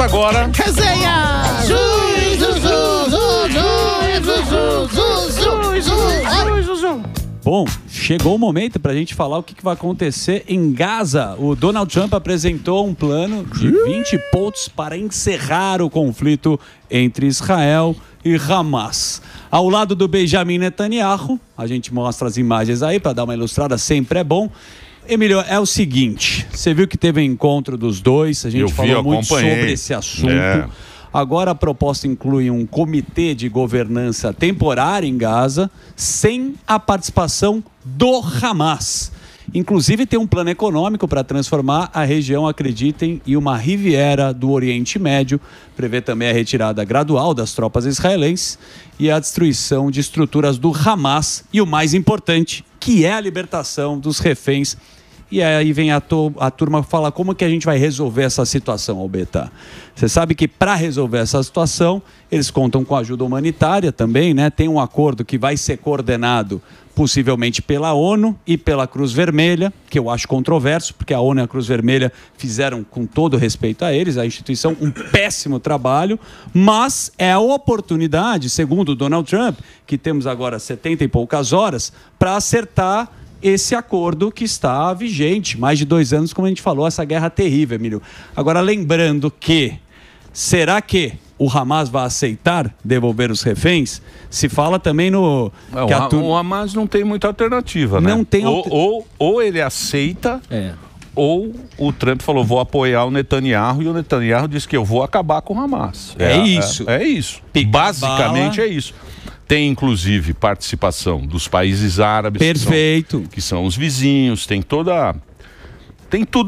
Começa agora. Resenha! Bom, chegou o momento para a gente falar o que vai acontecer em Gaza. O Donald Trump apresentou um plano de 20 pontos para encerrar o conflito entre Israel e Hamas. Ao lado do Benjamin Netanyahu, a gente mostra as imagens aí para dar uma ilustrada, sempre é bom. Emílio, é o seguinte, você viu que teve um encontro dos dois, a gente falou muito sobre esse assunto. Agora a proposta inclui um comitê de governança temporária em Gaza, sem a participação do Hamas. Inclusive tem um plano econômico para transformar a região, acreditem, em uma Riviera do Oriente Médio. Prevê também a retirada gradual das tropas israelenses e a destruição de estruturas do Hamas. E o mais importante, que é a libertação dos reféns. E aí vem a turma falar como que a gente vai resolver essa situação, Albeta. Você sabe que para resolver essa situação, eles contam com ajuda humanitária também, né? Tem um acordo que vai ser coordenado possivelmente pela ONU e pela Cruz Vermelha, que eu acho controverso, porque a ONU e a Cruz Vermelha fizeram, com todo respeito a eles, a instituição, um péssimo trabalho, mas é a oportunidade, segundo o Donald Trump, que temos agora 70 e poucas horas, para acertar esse acordo que está vigente, mais de 2 anos, como a gente falou, essa guerra terrível, Emílio. Agora, lembrando que, será que o Hamas vai aceitar devolver os reféns? Se fala também no... O Hamas não tem muita alternativa, né? Não tem ou ele aceita... Ou o Trump falou, vou apoiar o Netanyahu, e o Netanyahu disse que eu vou acabar com o Hamas. É isso. É isso. Basicamente é isso. Tem, inclusive, participação dos países árabes. Perfeito. Que são os vizinhos. Tem tudo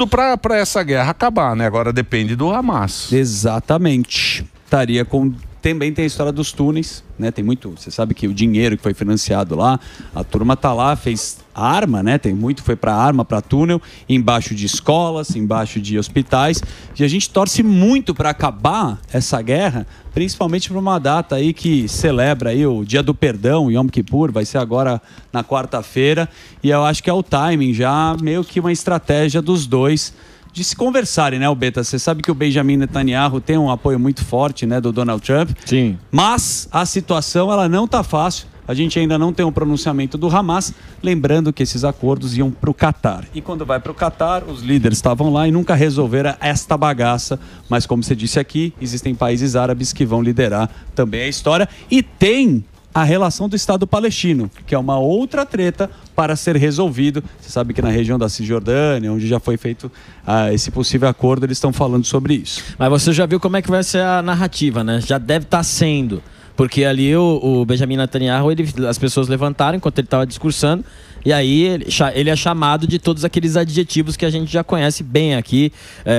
para essa guerra acabar, né? Agora depende do Hamas. Exatamente. Estaria com... Também tem a história dos túneis, né? Tem muito... Você sabe que o dinheiro que foi financiado lá, a turma tá lá, fez arma, né? Tem muito, foi para arma, para túnel, embaixo de escolas, embaixo de hospitais. E a gente torce muito para acabar essa guerra, principalmente para uma data aí que celebra aí o Dia do Perdão, Yom Kippur, vai ser agora na quarta-feira. E eu acho que é o timing já, meio que uma estratégia dos dois de se conversarem, né, Albeta? Você sabe que o Benjamin Netanyahu tem um apoio muito forte, né, do Donald Trump. Sim. Mas a situação, ela não tá fácil. A gente ainda não tem um pronunciamento do Hamas, lembrando que esses acordos iam para o Catar. E quando vai para o Catar, os líderes estavam lá e nunca resolveram esta bagaça. Mas como você disse aqui, existem países árabes que vão liderar também a história. E tem a relação do Estado palestino, que é uma outra treta para ser resolvido. Você sabe que na região da Cisjordânia, onde já foi feito esse possível acordo, eles estão falando sobre isso. Mas você já viu como é que vai ser a narrativa, né? Já deve estar sendo. Porque ali o Benjamin Netanyahu, as pessoas levantaram enquanto ele estava discursando, e aí ele é chamado de todos aqueles adjetivos que a gente já conhece bem aqui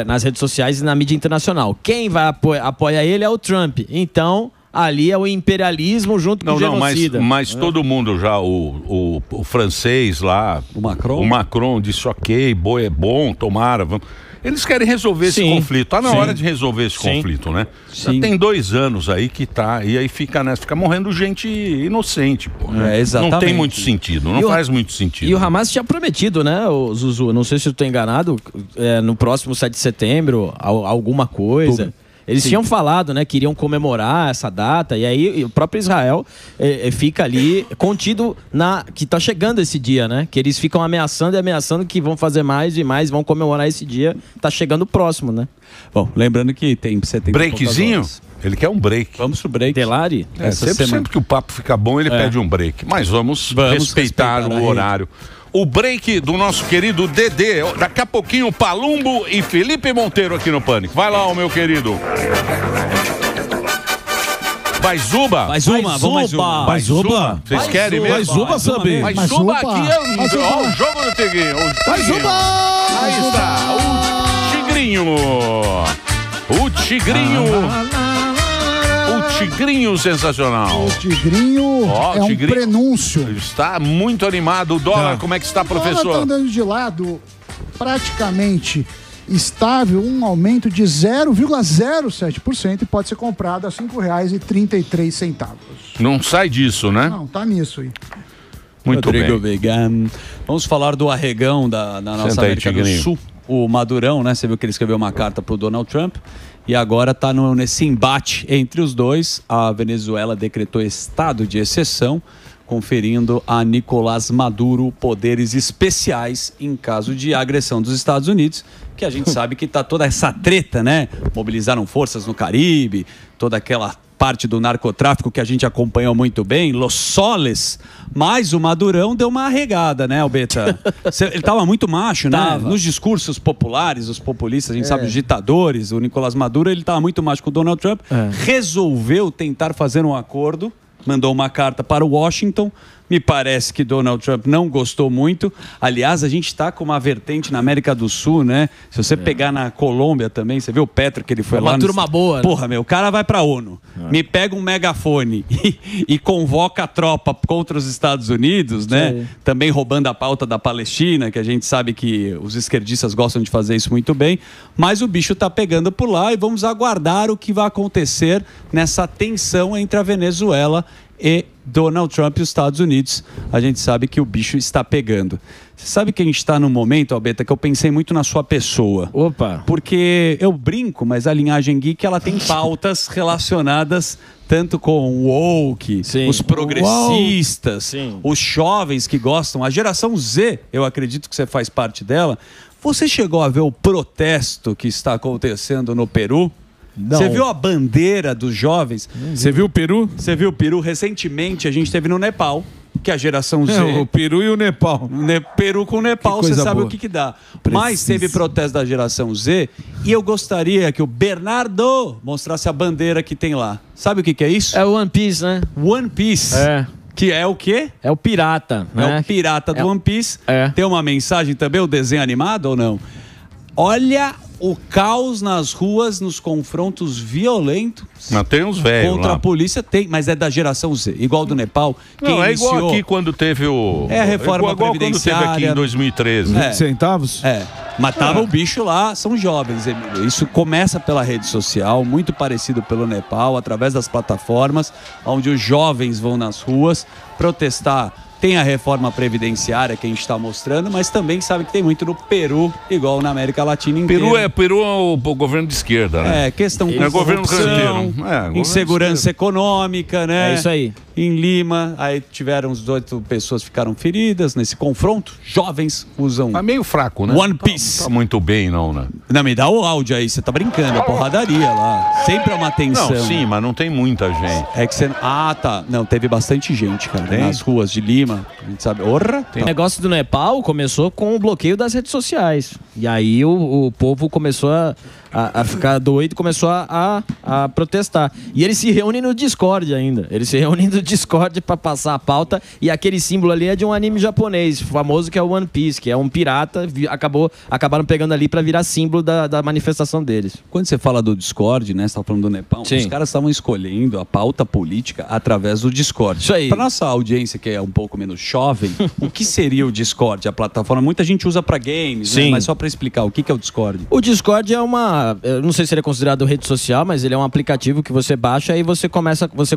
nas redes sociais e na mídia internacional. Quem vai apoiar ele é o Trump. Então... ali é o imperialismo junto com o genocida. Mas todo mundo já, o francês lá, o Macron disse, ok, é bom, tomara, vamos. Eles querem resolver esse conflito. Tá na hora de resolver esse conflito, né? Já tem 2 anos aí que tá, e aí fica morrendo gente inocente, pô. Né? Exatamente. Não tem muito sentido, não faz muito sentido. E o Hamas tinha prometido, né, o Zuzu, não sei se eu estou enganado, no próximo 7 de setembro, alguma coisa... Eles tinham falado, né, que iriam comemorar essa data, e aí o próprio Israel fica ali contido que tá chegando esse dia, né? Que eles ficam ameaçando que vão fazer mais e mais, vão comemorar esse dia, tá chegando próximo, né? Bom, lembrando que tem 70 breakzinho? Ele quer um break. Vamos pro break. Delari? Sempre que o papo fica bom, ele pede um break. Mas vamos respeitar o horário. O break do nosso querido Dedê. Daqui a pouquinho, Palumbo e Felipe Monteiro aqui no Pânico. Vai lá, meu querido. Vai Zuba? Mais uma, vamos mais uma. Vai Zuba? Vocês querem mesmo? Vai Zuba, Sambi. Vai Zuba aqui é o jogo do Tigrinho. Vai Zuba! Aí está, o Tigrinho. O Tigrinho sensacional. O Tigrinho um prenúncio. Está muito animado. O dólar, como é que está, professor? O dólar está andando de lado praticamente estável, um aumento de 0,07% e pode ser comprado a R$ 5,33. Não sai disso, né? Não, tá nisso aí. Muito Rodrigo bem. Vegan. Vamos falar do arregão da nossa América do Sul. O Madurão, né? Você viu que ele escreveu uma carta para o Donald Trump e agora está nesse embate entre os dois. A Venezuela decretou estado de exceção, conferindo a Nicolás Maduro poderes especiais em caso de agressão dos Estados Unidos, que a gente sabe que está toda essa treta, né? Mobilizaram forças no Caribe, toda aquela parte do narcotráfico que a gente acompanhou muito bem, Los Soles, mas o Madurão deu uma arregada, né, Albeta? Ele estava muito macho, né? Nos discursos populares, os populistas, a gente sabe, os ditadores, o Nicolás Maduro, ele estava muito macho com o Donald Trump, resolveu tentar fazer um acordo, mandou uma carta para Washington. Me parece que Donald Trump não gostou muito. Aliás, a gente está com uma vertente na América do Sul, né? Se você pegar na Colômbia também, você viu o Petro que ele foi lá. Uma turma boa. Porra, meu, o cara vai pra ONU, me pega um megafone e convoca a tropa contra os Estados Unidos, né? Também roubando a pauta da Palestina, que a gente sabe que os esquerdistas gostam de fazer isso muito bem. Mas o bicho tá pegando por lá e vamos aguardar o que vai acontecer nessa tensão entre a Venezuela e Donald Trump e os Estados Unidos. A gente sabe que o bicho está pegando. Você sabe que a gente está num momento, Albeta, que eu pensei muito na sua pessoa. Opa! Porque eu brinco, mas a linhagem geek, ela tem pautas relacionadas tanto com o woke, os progressistas, os jovens que gostam, a geração Z, eu acredito que você faz parte dela. Você chegou a ver o protesto que está acontecendo no Peru? Você viu a bandeira dos jovens? Você viu o Peru? Você viu o Peru? Recentemente a gente esteve no Nepal, que é a geração Z. O Peru e o Nepal. Peru com o Nepal, você sabe o que dá. Mas teve protesto da geração Z e eu gostaria que o Bernardo mostrasse a bandeira que tem lá. Sabe o que é isso? É o One Piece, né? One Piece. Que é o quê? É o pirata. É o pirata do One Piece. Tem uma mensagem também, o desenho animado ou não? Olha o caos nas ruas, nos confrontos violentos. Mas tem uns velhos contra lá. a polícia, tem, mas é da geração Z. Igual do Nepal. Não, é igual aqui quando teve o... É a reforma igual previdenciária. quando teve aqui em 2013. 20 centavos? Matava o bicho lá, são jovens, Emílio. Isso começa pela rede social, muito parecido pelo Nepal, através das plataformas, onde os jovens vão nas ruas protestar. Tem a reforma previdenciária que a gente está mostrando, mas também sabe que tem muito no Peru, igual na América Latina inteira. Peru é o governo de esquerda, né? Questão de corrupção, insegurança econômica, né? É isso aí. Em Lima, aí tiveram 18 pessoas que ficaram feridas nesse confronto. Jovens usam... Tá meio fraco, né? One Piece. Tá muito bem, não, né? Não, me dá o áudio aí, você tá brincando, é porradaria lá. Sempre é uma tensão. Não, sim, mas não tem muita gente. É que você... Ah, tá. Não, teve bastante gente, cara. Nas ruas de Lima, a gente sabe... Orra! O negócio do Nepal começou com o bloqueio das redes sociais. E aí o povo começou a ficar doido, começou a protestar. E eles se reúnem no Discord ainda. Eles se reúnem no Discord para passar a pauta. E aquele símbolo ali é de um anime japonês famoso, que é o One Piece, que é um pirata. Acabaram pegando ali para virar símbolo da manifestação deles. Quando você fala do Discord, né? Você tá falando do Nepal. Os caras estavam escolhendo a pauta política através do Discord. Isso aí. Para nossa audiência, que é um pouco menos jovem, o que seria o Discord? A plataforma, muita gente usa para games, né? Mas só para explicar, o que é o Discord? O Discord é eu não sei se ele é considerado rede social, mas ele é um aplicativo que você baixa e você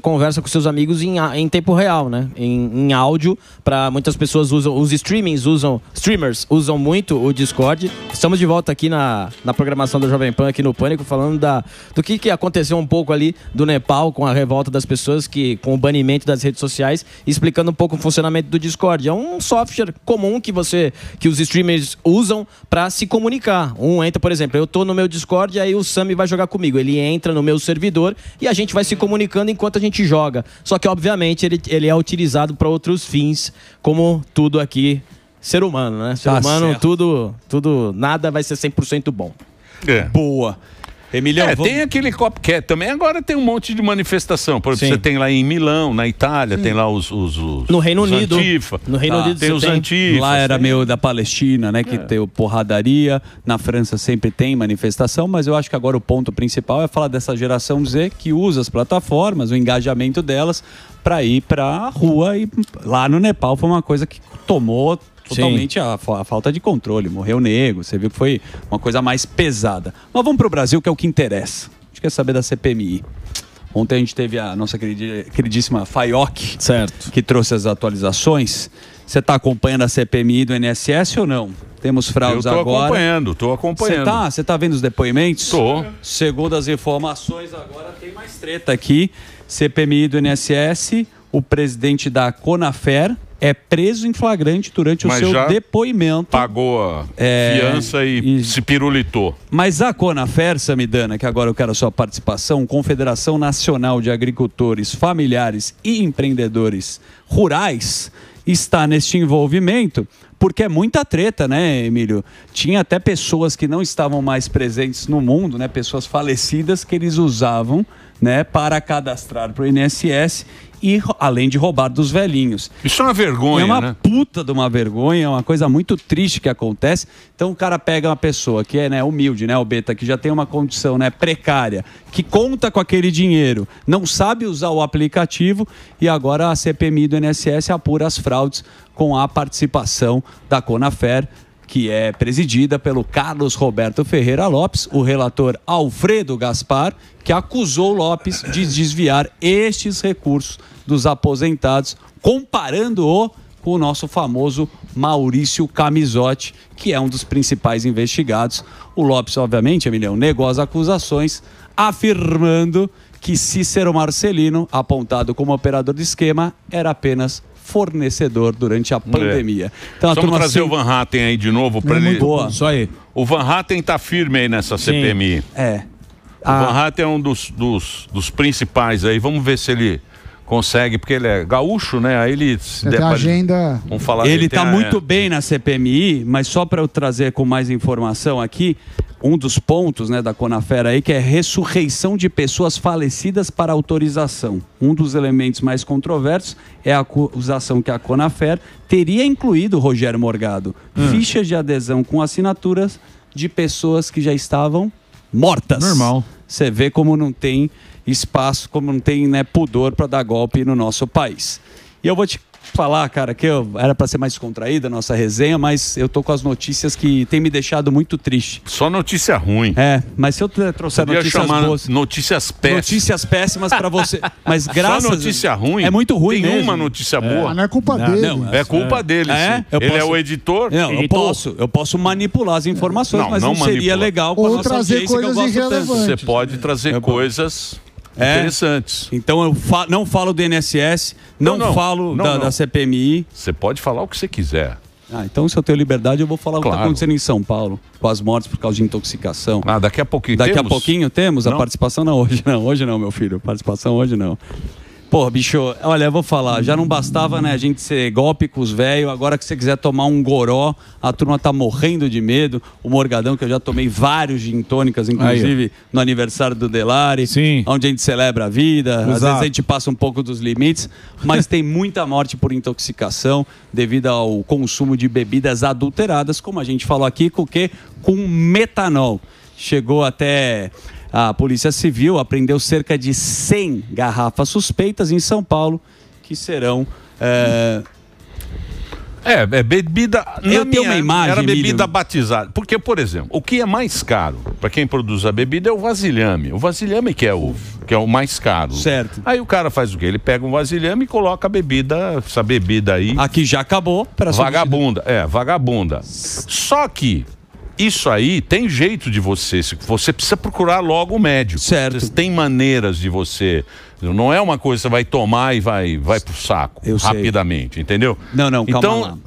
conversa com seus amigos em tempo real, né? Em áudio. Para muitas pessoas usam, os streamers usam muito o Discord. Estamos de volta aqui na programação do Jovem Pan, aqui no Pânico, falando do que aconteceu um pouco ali do Nepal com a revolta das pessoas, com o banimento das redes sociais, explicando um pouco o funcionamento do Discord. É um software comum que os streamers usam para se comunicar. Entra, por exemplo, eu tô no meu Discord e aí o Sami vai jogar comigo. Ele entra no meu servidor e a gente vai se comunicando enquanto a gente joga. Só que, obviamente, ele é utilizado para outros fins, como tudo aqui, ser humano, né? Ser humano, tudo, nada vai ser 100% bom. Boa. Emiliano, tem aquele copycat também. Agora tem um monte de manifestação. Por exemplo, você tem lá em Milão, na Itália, tem lá os no Reino Unido. Antifa. No Reino Unido tem os Antifa. Lá era meio da Palestina, né? Que tem porradaria. Na França sempre tem manifestação, mas eu acho que agora o ponto principal é falar dessa geração Z que usa as plataformas, o engajamento delas para ir para a rua. E lá no Nepal foi uma coisa que tomou totalmente a falta de controle. Morreu nego, você viu que foi uma coisa mais pesada. Mas vamos para o Brasil, que é o que interessa. A gente quer saber da CPMI. Ontem a gente teve a nossa queridíssima Faioc, que trouxe as atualizações. Você está acompanhando a CPMI do INSS ou não? Temos fraudes agora. Tô acompanhando. Você tá vendo os depoimentos? Tô. Segundo as informações, agora tem mais treta aqui. CPMI do INSS, o presidente da Conafer é preso em flagrante durante o seu depoimento. Pagou a fiança e se pirulitou. Mas a Conafer, Samidana, que agora eu quero a sua participação, Confederação Nacional de Agricultores, Familiares e Empreendedores Rurais, está neste envolvimento porque é muita treta, né, Emílio? Tinha até pessoas que não estavam mais presentes no mundo, né, pessoas falecidas que eles usavam, né, para cadastrar para o INSS e além de roubar dos velhinhos. Isso é uma vergonha, né? É uma puta de uma vergonha, é uma coisa muito triste que acontece. Então o cara pega uma pessoa que é, né, humilde, né, o Beta, que já tem uma condição, né, precária, que conta com aquele dinheiro, não sabe usar o aplicativo e agora a CPMI do INSS apura as fraudes com a participação da Conafer, que é presidida pelo Carlos Roberto Ferreira Lopes, o relator Alfredo Gaspar, que acusou Lopes de desviar estes recursos dos aposentados, comparando-o com o nosso famoso Maurício Camisotti, que é um dos principais investigados. O Lopes, obviamente, Emiliano, negou as acusações, afirmando que Cícero Marcelino, apontado como operador de esquema, era apenas fornecedor durante a pandemia. Então, vamos trazer o Van Hatten aí de novo para ele. Boa. Isso aí. O Van Hatten tá firme aí nessa CPMI. O Van Hatten é um dos principais aí. Vamos ver se ele consegue, porque ele é gaúcho, né? Aí ele se der agenda. Vamos falar. Ele tá muito bem na CPMI, mas só para eu trazer com mais informação aqui, um dos pontos, né, da Conafer aí, que é ressurreição de pessoas falecidas para autorização. Um dos elementos mais controversos é a acusação que a Conafer teria incluído, Rogério Morgado, fichas de adesão com assinaturas de pessoas que já estavam mortas. Normal. Você vê como não tem espaço, como não tem, né, pudor para dar golpe no nosso país. E eu vou te falar, cara, que era para ser mais descontraída a nossa resenha, mas eu tô com as notícias que tem me deixado muito triste. Só notícia ruim. Mas se eu trouxer notícias boas, notícias péssimas. Notícias péssimas para você. Mas graças Só notícia ruim. É muito ruim tem mesmo. Uma notícia boa. Não é culpa dele. É culpa dele. Ele é o editor. Não, eu posso manipular as informações, mas não seria legal com a nossa trazer audiência coisas que eu gosto irrelevantes. tanto. Você pode trazer coisas interessantes. Então eu não falo do INSS, não falo da CPMI. Você pode falar o que você quiser. Então se eu tenho liberdade eu vou falar o que está acontecendo em São Paulo, com as mortes por causa de intoxicação. Daqui a pouquinho Daqui a pouquinho temos a participação, hoje não, meu filho, participação hoje não. Pô, bicho, olha, eu vou falar, já não bastava, né, a gente ser golpe com os velhos, agora que você quiser tomar um goró, a turma tá morrendo de medo. O Morgadão, que eu já tomei vários gin tônicas, inclusive no aniversário do Delari, onde a gente celebra a vida, às vezes a gente passa um pouco dos limites, mas tem muita morte por intoxicação devido ao consumo de bebidas adulteradas, como a gente falou aqui, com o quê? Com metanol. Chegou até... A Polícia Civil apreendeu cerca de 100 garrafas suspeitas em São Paulo, que serão... bebida... Eu tenho uma imagem, era bebida Emílio. batizada. Porque, por exemplo, o que é mais caro para quem produz a bebida é o vasilhame. O vasilhame que é o mais caro. Certo. Aí o cara faz o quê? Ele pega um vasilhame e coloca a bebida, essa bebida aí... Aqui já acabou. Vagabunda. Vagabunda. Só que... Isso aí tem jeito de você precisa procurar logo o médico. Certo. Tem maneiras de você... Não é uma coisa que você vai tomar e vai pro saco rapidamente, entendeu? Não, calma lá.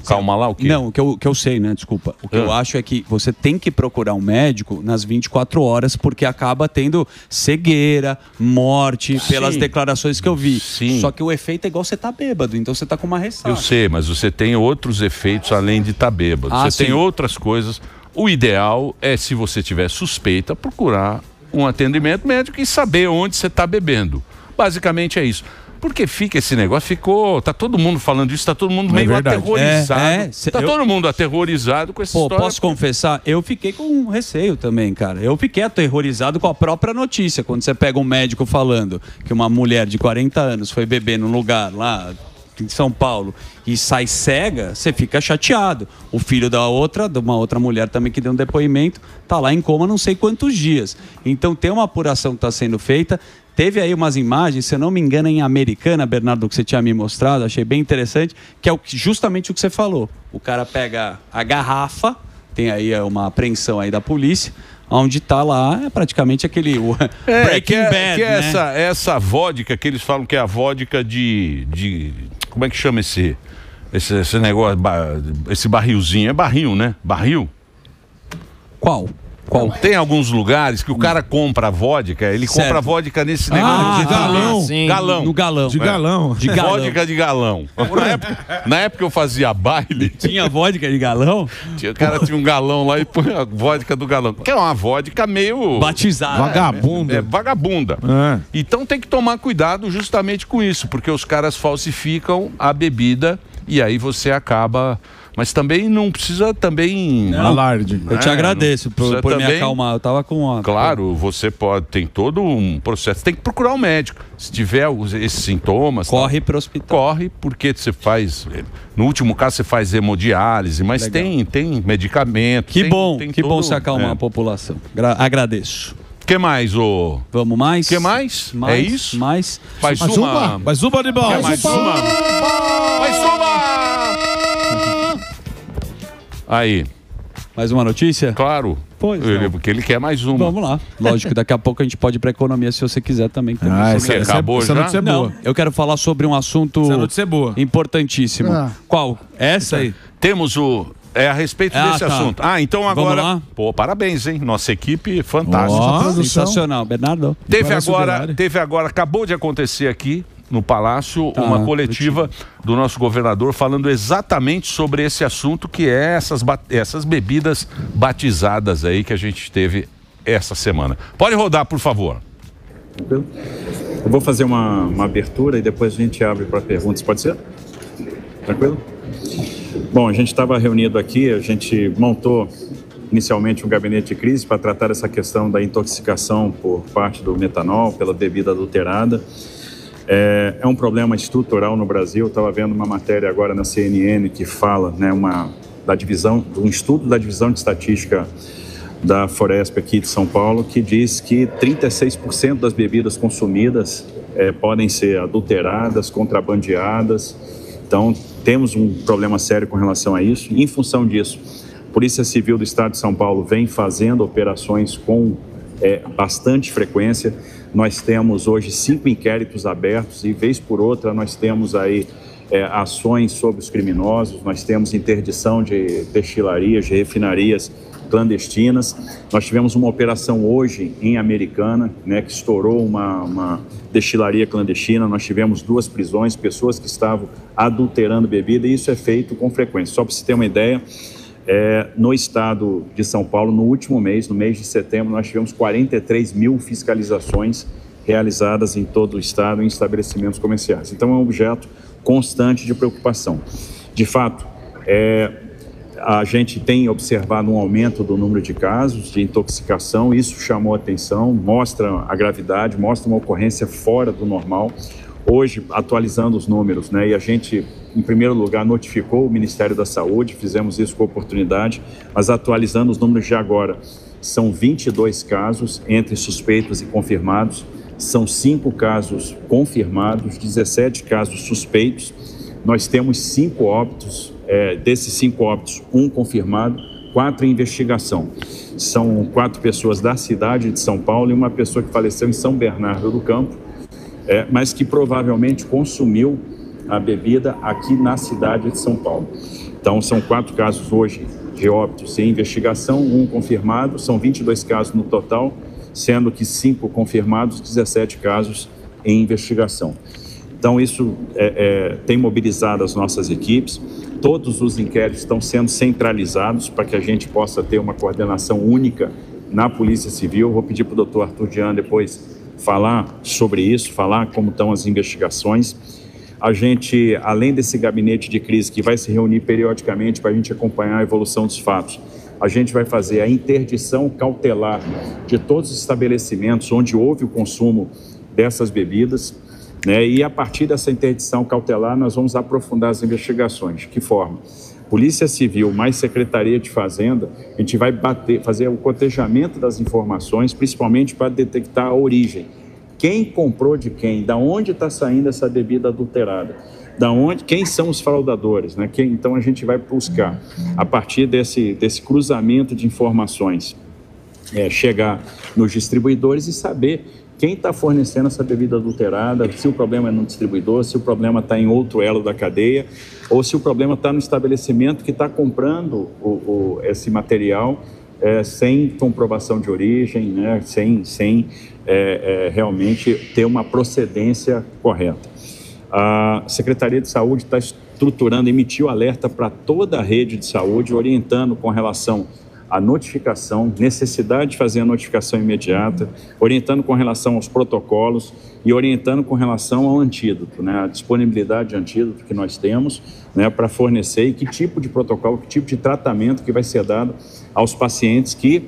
Calma lá, o quê? Não, o que eu sei, né? Desculpa. O que eu acho é que você tem que procurar um médico nas 24 horas, porque acaba tendo cegueira, morte, pelas declarações que eu vi. Sim. Só que o efeito é igual você tá bêbado, então você tá com uma ressaca. Eu sei, mas você tem outros efeitos além de estar bêbado. Você tem outras coisas. O ideal é, se você tiver suspeita, procurar um atendimento médico e saber onde você está bebendo. Basicamente é isso. Porque fica esse negócio, tá todo mundo falando isso, tá todo mundo meio aterrorizado. Todo mundo aterrorizado com essa história. Posso confessar, eu fiquei com receio também, cara. Eu fiquei aterrorizado com a própria notícia. Quando você pega um médico falando que uma mulher de 40 anos foi beber num lugar lá, em São Paulo e sai cega, você fica chateado. O filho de uma outra mulher também que deu um depoimento, tá lá em coma não sei quantos dias. Então tem uma apuração que está sendo feita. Teve aí umas imagens, se eu não me engano, em Americana, Bernardo, que você tinha me mostrado, achei bem interessante, que é justamente o que você falou. O cara pega a garrafa, tem aí uma apreensão aí da polícia, onde tá lá, é praticamente aquele Breaking Bad, que é né? essa vodka que eles falam que é a vodka de como é que chama esse negócio, esse barrilzinho? É barril, né? Barril? Qual? Tem alguns lugares que o cara compra a vodka, ele compra a vodka nesse negócio. De galão. Galão. No galão. De galão. De galão. Vodka de galão. Na época eu fazia baile. Tinha vodka de galão? O cara tinha um galão lá e põe a vodka do galão. Que é uma vodka meio... Batizada. Vagabunda. É vagabunda. É. Então tem que tomar cuidado justamente com isso, porque os caras falsificam a bebida e aí você acaba... Mas também não precisa também... Alarde. Eu te agradeço por me acalmar. Eu tava com uma... Claro, você tem todo um processo. Tem que procurar um médico. Se tiver esses sintomas... Corre para o hospital. Corre, porque você faz... No último caso, você faz hemodiálise, mas tem medicamento. Que bom você acalmar a população. Agradeço. O que mais, ô? Vamos mais? O que mais? É isso? Mais. Mais uma. Mais uma de bola. Mais uma. Mais uma. Aí. Mais uma notícia? Claro. Pois porque ele quer mais uma. Vamos lá. Lógico, daqui a pouco a gente pode ir para economia se você quiser também. Acabou já? Essa Não, eu quero falar sobre um assunto importantíssimo. Qual? Essa aí? Temos a respeito desse assunto. Então agora... Vamos lá? Pô, parabéns, hein? Nossa equipe fantástica. Sensacional. Bernardo? Teve agora, acabou de acontecer aqui no Palácio, uma coletiva do nosso governador falando exatamente sobre esse assunto, que é essas bebidas batizadas aí que a gente teve essa semana. Pode rodar, por favor. Eu vou fazer uma abertura e depois a gente abre para perguntas, pode ser? Tranquilo? Bom, a gente estava reunido aqui, a gente montou inicialmente um gabinete de crise para tratar essa questão da intoxicação por parte do metanol, pela bebida adulterada. É um problema estrutural no Brasil. Estava vendo uma matéria agora na CNN que fala, né, um estudo da divisão de estatística da Foresp aqui de São Paulo, que diz que 36% das bebidas consumidas podem ser adulteradas, contrabandeadas. Então, temos um problema sério com relação a isso. Em função disso, a Polícia Civil do Estado de São Paulo vem fazendo operações com bastante frequência. Nós temos hoje 5 inquéritos abertos e, vez por outra, nós temos aí ações sobre os criminosos, nós temos interdição de destilarias, de refinarias clandestinas. Nós tivemos uma operação hoje em Americana, né, que estourou uma destilaria clandestina. Nós tivemos 2 prisões, pessoas que estavam adulterando bebida, e isso é feito com frequência. Só para você ter uma ideia, no estado de São Paulo, no último mês, no mês de setembro, nós tivemos 43 mil fiscalizações realizadas em todo o estado em estabelecimentos comerciais. Então é um objeto constante de preocupação. De fato, a gente tem observado um aumento do número de casos de intoxicação. Isso chamou a atenção, mostra a gravidade, mostra uma ocorrência fora do normal. Hoje, atualizando os números, né, e a gente, em primeiro lugar, notificou o Ministério da Saúde, fizemos isso com oportunidade, mas atualizando os números de agora, são 22 casos entre suspeitos e confirmados, são 5 casos confirmados, 17 casos suspeitos. Nós temos 5 óbitos, desses 5 óbitos, 1 confirmado, 4 em investigação. São 4 pessoas da cidade de São Paulo e uma pessoa que faleceu em São Bernardo do Campo, mas que provavelmente consumiu a bebida aqui na cidade de São Paulo. Então, são 4 casos hoje de óbitos em investigação, 1 confirmado, são 22 casos no total, sendo que 5 confirmados, 17 casos em investigação. Então, isso tem mobilizado as nossas equipes. Todos os inquéritos estão sendo centralizados para que a gente possa ter uma coordenação única na Polícia Civil. Vou pedir para o doutor Arthur Jean depois falar sobre isso, falar como estão as investigações. A gente, além desse gabinete de crise que vai se reunir periodicamente para a gente acompanhar a evolução dos fatos, a gente vai fazer a interdição cautelar de todos os estabelecimentos onde houve o consumo dessas bebidas. né? E a partir dessa interdição cautelar nós vamos aprofundar as investigações. De que forma? Polícia Civil mais Secretaria de Fazenda, a gente vai fazer o cotejamento das informações, principalmente para detectar a origem. Quem comprou de quem? Da onde está saindo essa bebida adulterada? Quem são os fraudadores, né? Então a gente vai buscar, a partir desse cruzamento de informações, chegar nos distribuidores e saber quem está fornecendo essa bebida adulterada, se o problema é no distribuidor, se o problema está em outro elo da cadeia, ou se o problema está no estabelecimento que está comprando esse material sem comprovação de origem, né? sem realmente ter uma procedência correta. A Secretaria de Saúde está estruturando, emitiu alerta para toda a rede de saúde, orientando com relação à notificação, necessidade de fazer a notificação imediata, orientando com relação aos protocolos e orientando com relação ao antídoto, né, a disponibilidade de antídoto que nós temos, né, para fornecer e que tipo de protocolo, que tipo de tratamento que vai ser dado aos pacientes que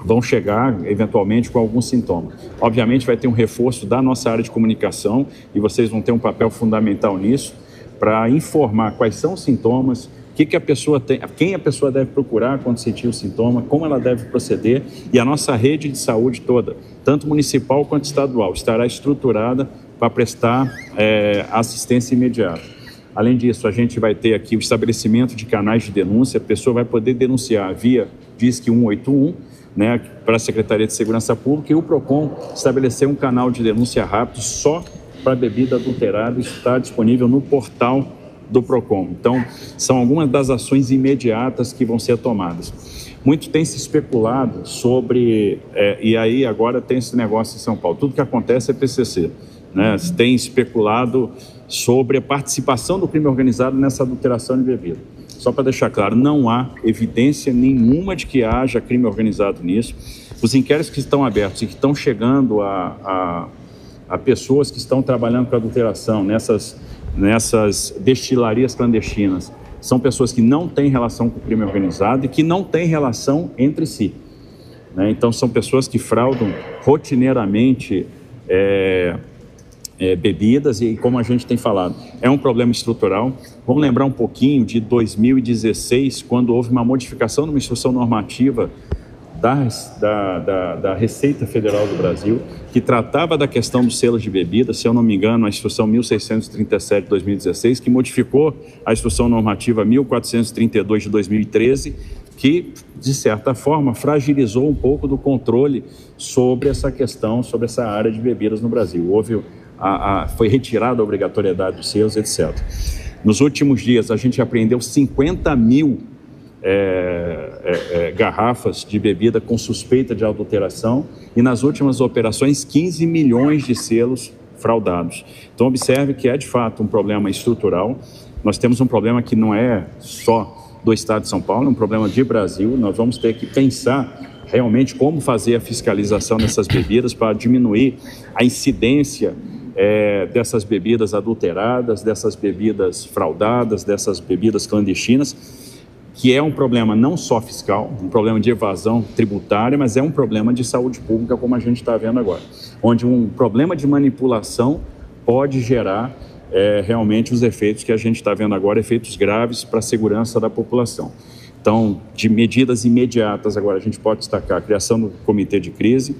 vão chegar eventualmente com algum sintoma. Obviamente vai ter um reforço da nossa área de comunicação e vocês vão ter um papel fundamental nisso para informar quais são os sintomas, que a pessoa tem, quem a pessoa deve procurar quando sentir o sintoma, como ela deve proceder, e a nossa rede de saúde toda, tanto municipal quanto estadual, estará estruturada para prestar assistência imediata. Além disso, a gente vai ter aqui o estabelecimento de canais de denúncia, a pessoa vai poder denunciar via Disque 181, né, para a Secretaria de Segurança Pública, e o PROCON estabeleceu um canal de denúncia rápido só para bebida adulterada, está disponível no portal do PROCON. Então, são algumas das ações imediatas que vão ser tomadas. Muito tem se especulado sobre, e aí agora tem esse negócio em São Paulo, tudo que acontece é PCC, né? Tem especulado sobre a participação do crime organizado nessa adulteração de bebida. Só para deixar claro, não há evidência nenhuma de que haja crime organizado nisso. Os inquéritos que estão abertos e que estão chegando a pessoas que estão trabalhando com adulteração nessas destilarias clandestinas, são pessoas que não têm relação com o crime organizado e que não têm relação entre si, né? Então, são pessoas que fraudam rotineiramente bebidas e, como a gente tem falado, é um problema estrutural. Vamos lembrar um pouquinho de 2016, quando houve uma modificação numa instrução normativa da Receita Federal do Brasil, que tratava da questão dos selos de bebida, se eu não me engano, a instrução 1637 de 2016, que modificou a instrução normativa 1432 de 2013, que, de certa forma, fragilizou um pouco do controle sobre essa questão, sobre essa área de bebidas no Brasil. Foi retirada a obrigatoriedade dos selos, etc. Nos últimos dias, a gente apreendeu 50 mil garrafas de bebida com suspeita de adulteração e nas últimas operações 15 milhões de selos fraudados. Então observe que é de fato um problema estrutural. Nós temos um problema que não é só do Estado de São Paulo, é um problema de Brasil. Nós vamos ter que pensar realmente como fazer a fiscalização dessas bebidas para diminuir a incidência dessas bebidas adulteradas, dessas bebidas fraudadas, dessas bebidas clandestinas, que é um problema não só fiscal, um problema de evasão tributária, mas é um problema de saúde pública, como a gente está vendo agora, onde um problema de manipulação pode gerar realmente os efeitos que a gente está vendo agora, efeitos graves para a segurança da população. Então, de medidas imediatas, agora a gente pode destacar a criação do comitê de crise,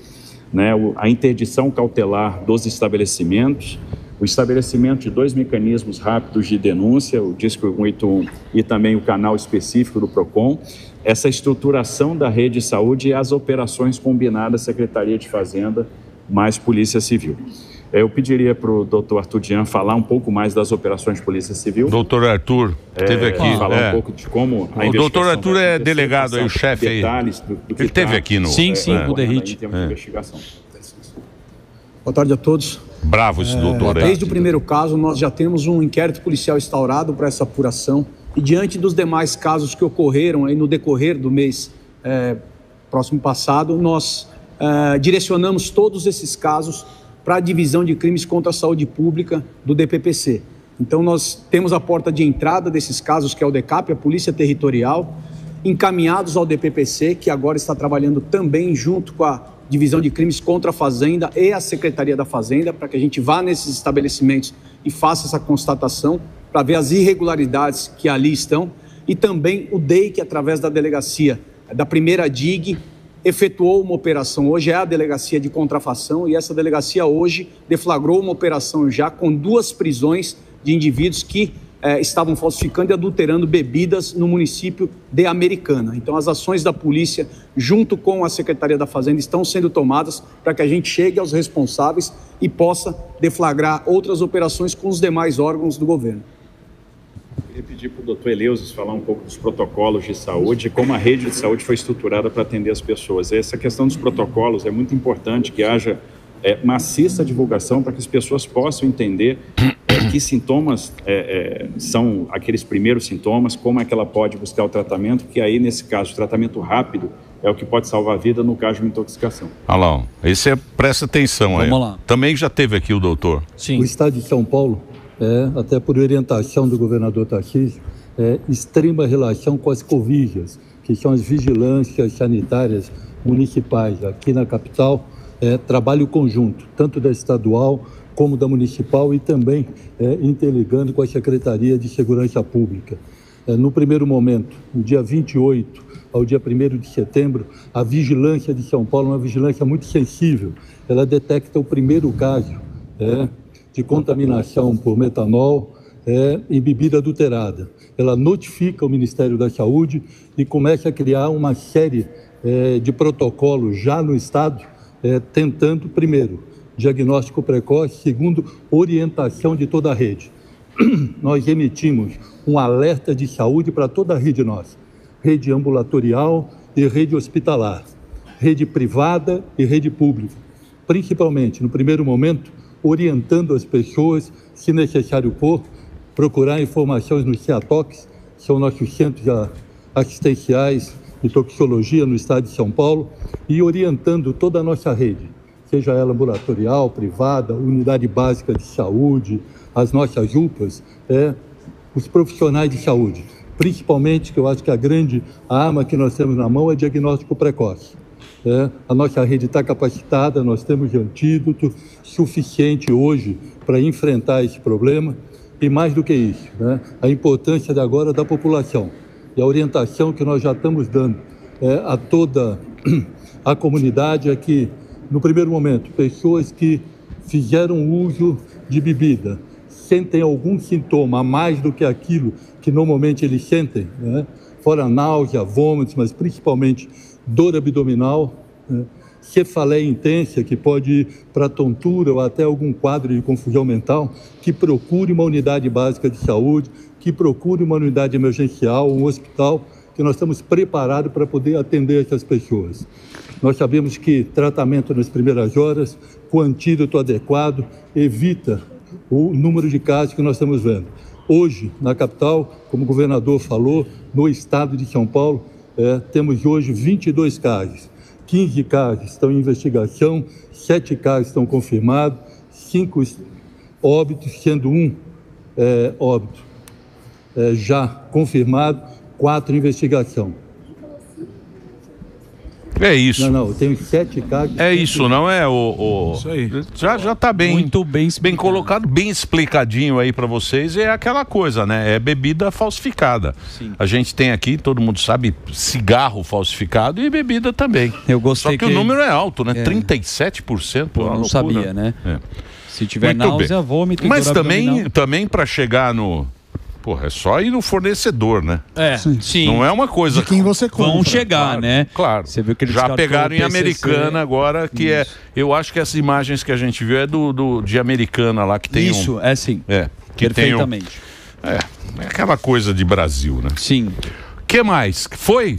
né, a interdição cautelar dos estabelecimentos, o estabelecimento de 2 mecanismos rápidos de denúncia, o Disque 181 e também o canal específico do PROCON, essa estruturação da rede de saúde e as operações combinadas Secretaria de Fazenda mais Polícia Civil. Eu pediria para o doutor Arthur Dian falar um pouco mais das operações de Polícia Civil. Doutor Arthur, esteve aqui. Falar um pouco de como a o doutor Arthur é delegado aí, o chefe aí. Do que ele esteve aqui no... Sim, o Derrite. Em termos de investigação. Boa tarde a todos. Bravo esse doutor aí. Desde o primeiro caso, nós já temos um inquérito policial instaurado para essa apuração e diante dos demais casos que ocorreram aí no decorrer do mês próximo passado, nós direcionamos todos esses casos para a Divisão de Crimes contra a Saúde Pública do DPPC. Então, nós temos a porta de entrada desses casos, que é o DECAP, a Polícia Territorial, encaminhados ao DPPC, que agora está trabalhando também junto com a Divisão de Crimes contra a Fazenda e a Secretaria da Fazenda, para que a gente vá nesses estabelecimentos e faça essa constatação, para ver as irregularidades que ali estão, e também o DEI, que através da delegacia da primeira DIG, efetuou uma operação, hoje é a delegacia de contrafação, e essa delegacia hoje deflagrou uma operação já com 2 prisões de indivíduos que estavam falsificando e adulterando bebidas no município de Americana. Então as ações da polícia junto com a Secretaria da Fazenda estão sendo tomadas para que a gente chegue aos responsáveis e possa deflagrar outras operações com os demais órgãos do governo. Eu queria pedir para o doutor Eleusis falar um pouco dos protocolos de saúde e como a rede de saúde foi estruturada para atender as pessoas. Essa questão dos protocolos é muito importante que haja maciça divulgação para que as pessoas possam entender que sintomas são aqueles primeiros sintomas, como é que ela pode buscar o tratamento, que aí, nesse caso, o tratamento rápido é o que pode salvar a vida no caso de uma intoxicação. Alão, presta atenção aí. Vamos lá. Também já teve aqui o doutor. Sim. O estado de São Paulo, até por orientação do governador Tarcísio, extrema relação com as Covigas, que são as vigilâncias sanitárias municipais. Aqui na capital, trabalho conjunto, tanto da estadual como da municipal, e também interligando com a Secretaria de Segurança Pública. No primeiro momento, no dia 28 ao dia 1º de setembro, a vigilância de São Paulo é uma vigilância muito sensível. Ela detecta o primeiro caso de contaminação por metanol em bebida adulterada. Ela notifica o Ministério da Saúde e começa a criar uma série de protocolos já no Estado, tentando, primeiro, diagnóstico precoce, segundo, orientação de toda a rede. Nós emitimos um alerta de saúde para toda a rede nossa, rede ambulatorial e rede hospitalar, rede privada e rede pública, principalmente, no primeiro momento, orientando as pessoas, se necessário for, procurar informações no CEATOX, que são nossos centros assistenciais de toxicologia no estado de São Paulo, e orientando toda a nossa rede, seja ela ambulatorial, privada, unidade básica de saúde, as nossas UPAs, os profissionais de saúde. Principalmente, que eu acho que a grande arma que nós temos na mão é diagnóstico precoce. A nossa rede está capacitada, nós temos antídoto suficiente hoje para enfrentar esse problema, e mais do que isso, a importância de agora da população e a orientação que nós já estamos dando a toda a comunidade é que, no primeiro momento, pessoas que fizeram uso de bebida, sentem algum sintoma a mais do que aquilo que normalmente eles sentem, fora náusea, vômitos, mas principalmente dor abdominal, cefaleia intensa, que pode ir para tontura ou até algum quadro de confusão mental, que procure uma unidade básica de saúde, que procure uma unidade emergencial, um hospital, que nós estamos preparados para poder atender essas pessoas. Nós sabemos que tratamento nas primeiras horas, com antídoto adequado, evita o número de casos que nós estamos vendo. Hoje, na capital, como o governador falou, no estado de São Paulo, temos hoje 22 casos. 15 casos estão em investigação, 7 casos estão confirmados, 5 óbitos, sendo um óbito já confirmado, 4 em investigação. É isso. Não, eu tenho 7 casos. É isso, não é Isso aí. Já tá bem. Muito bem bem colocado, bem explicadinho aí pra vocês. É aquela coisa, né? É bebida falsificada. Sim. A gente tem aqui, todo mundo sabe, cigarro falsificado e bebida também. Eu gostei. Só que o número é alto, né? 37%. Pô, não sabia, né? Se tiver muito náusea, bem. vômito. Mas também para chegar no... Porra, é só ir no fornecedor, né? Sim. Não é uma coisa... De quem você compra. Vão chegar, claro, né? Claro. Você viu que eles já pegaram em PCC. Americana agora, que Isso. Eu acho que essas imagens que a gente viu é de Americana lá, que tem Isso, sim. Que perfeitamente. É aquela coisa de Brasil, né? Sim. Que mais? Foi?